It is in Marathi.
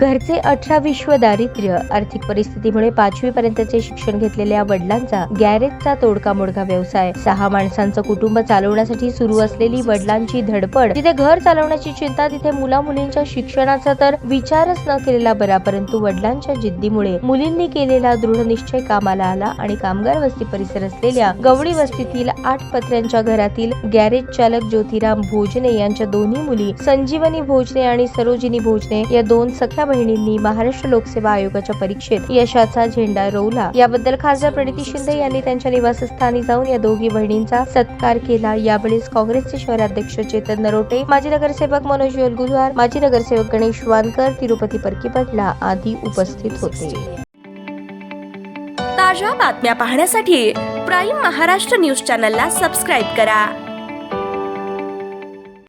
घरचे 18-20 दारिद्र्य, आर्थिक परिस्थितीमुळे 5वी पर्यंतचे शिक्षण घेतलेल्या वडिलांचा गॅरेजचा तोडका मोडका व्यवसाय, 6 माणसांचं कुटुंब चालवण्यासाठी सुरू असलेली वडिलांची धडपड, जिथे घर चालवण्याची चिंता तिथे मुला मुलींच्या शिक्षणाचा तर विचारच न केलेला बरा. परंतु वडिलांच्या जिद्दीमुळे मुलींनी केलेला दृढ निश्चय कामाला आला आणि कामगार वस्ती परिसर असलेल्या गवळी वस्तीतील 8 पत्र्यांच्या घरातील गॅरेज चालक ज्योतिराम भोजने यांच्या दोन्ही मुली संजीवनी भोजने आणि सरोजिनी भोजने या 2 सख्या बहिणींनी महाराष्ट्र लोकसेवा आयोगाच्या परीक्षेत यशाचा झेंडा रोवला. याबद्दल खासदार प्रणिती शिंदे यांनी त्यांच्या निवासस्थानी जाऊन या दोघी बहिणींचा सत्कार केला. यावेळेस काँग्रेसचे शहराध्यक्ष चेतन नरोटे, माजी नगरसेवक मनोज योलगुरवार, माजी नगरसेवक गणेश वानकर, तिरुपती परकीपटला आदी उपस्थित होते. ताज्या बातम्या पाहण्यासाठी प्राईम महाराष्ट्र न्यूज चॅनलला सबस्क्राईब करा.